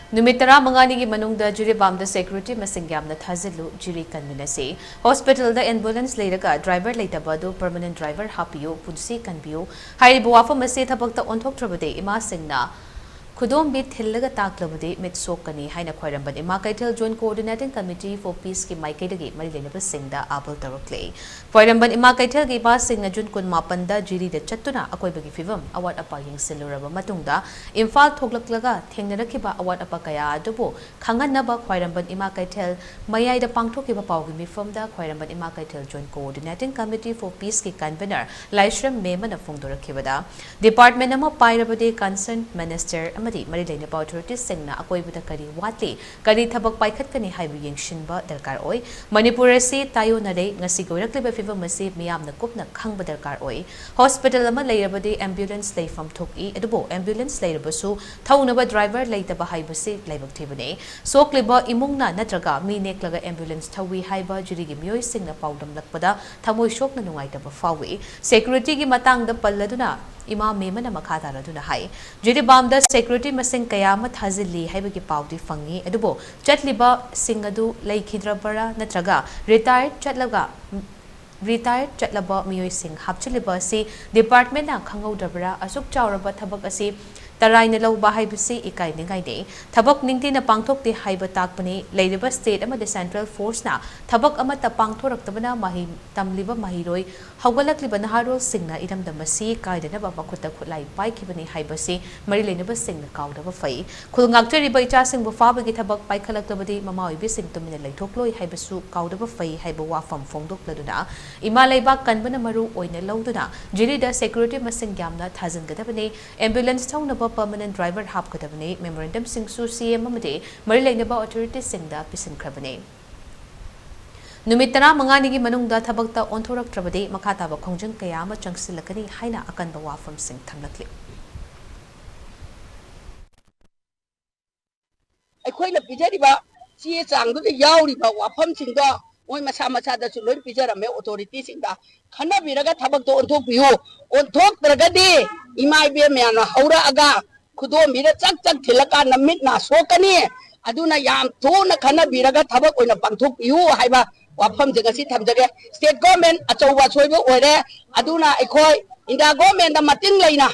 Numit 15 manungda Jiribamda security masing yamna thazilu jiri kanminasi hospital da ambulance leiraga driver leitabadu permanent driver hapiyo punsi kanbiyo hairibu wafam ase thabakta onthoktrabade ima singna Kudom bit Hillaga Taklabadi mit Sokani, Haina Quairamban, Imakatel Joint Coordinating Committee for Peace ki Maikaidagi, Marilena Singda, Abel Tarokle. Quairamban Imakatel gi passing na Jun Kun Mapanda, Jiri de Chatuna, Akoibagi Fivum, awat apa yengsindrabadi matungda, Imphal Thoklaklaga, Thengnarakiba, awat apa kaya adobo, Khanganaba, Quairamban Imakatel, Mayai the Pangtokiba Pawgimi from the Quairamban Imakatel Joint Coordinating Committee for Peace ki convener, Laishram Meman of Fungdorakibada. Department Nama Pairabadi Concerned Minister amadi Marilena authorities singna akoibada kari watli kari thabak paikhatkani haibu yengshinba darkar oi Manipur se tayo nare ngasi goirakliba fivum ase miyamna kupna khangba darkar oi hospital ama leirabadi ambulance leifam thoki adubo ambulance leirabasu thaunaba driver leitaba haibase leibak thibane sokliba imungna natraga mi neklaga ambulance thawi haiba jurigi mioi singna paudam lakpada thamoi shokna nungaitaba fawi security gi matangda palladuna Ima Memana Makataraduna Hai. Jiribamda security masing kayama Hazili Haibaki Paudi Fangi, Edubo, Chatliba Singadu, Laikidrabara, Natraga, retired Chatlaba Mio Singh, Hapchiliba, si Department na Kango Dabra, Asuk Chauraba Tabakasi. Taray na law bahay bisi ikay ningay day. Tabak ningti na pangtok di haiba takpani, Ladyba State ama the Central Force na, tabak ama tapang torak na tamliba mahiroy, hawalak liba na harol sing na idam damasi, kaya na babakuta kulay pay kibani haiba si, marilay na ba sing na kaw na ba fay. Kulungagta riba ichasing bufabagi tabak pay kalak na ba di mamawi bising tuminalay tokloy, haiba su kaw na ba fay, haiba wafam fongdok lado na, imalay ba kan ba na maru oy na law na, jiri da security masing gyam na tazan gada ba ni, ambulance taw na ba permanent driver hap kadabane memorandum sing su CM amade marilainaba authorities singda pisin krabane Numit 15 gi manungda thabakta onthorak trabade makataba khongjang kaya ma changsilagani haina akanba wafam sing thamlakli Akoina pijariba chi changdu de yauriba wafam singda oi masa da su loi pijarame authority singda khana biraga thabak to onthok piu onthok tragadi imai be meana haura aga khudom bira chak thilaka namit na sokani aduna yam thona khana biraga thabak oina pangthok piu haiba wafam jagasi thamjage state government achowa choibo oire aduna ekhoi india government da mating leina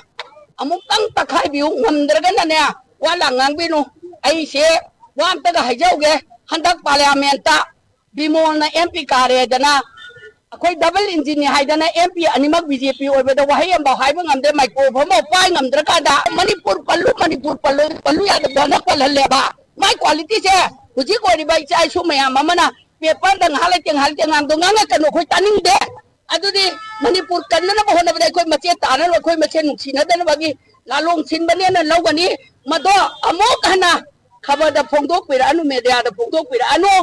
amuk tang takhai biu ngamdraga na ne wala ngangbinu ai se wam ta ga haijauge handak parliament ta bimol na MP kare dana akoi double engine haidana MP animak BJP oibeda wahai amba haiba ngamde microphone mo pai ngamdra kada Manipur pallu ya dana palhalle ba mai quality se huji ko ri bai chai su maya mamana paper dang halating ang donganga kanu khoi taning de adudi Manipur kanna na bahona ba khoi mache tana lo khoi mache nuksina dana bagi lalong sin bane na lawani mado amok hana khabar da phongdok pira anu media da phongdok pira anu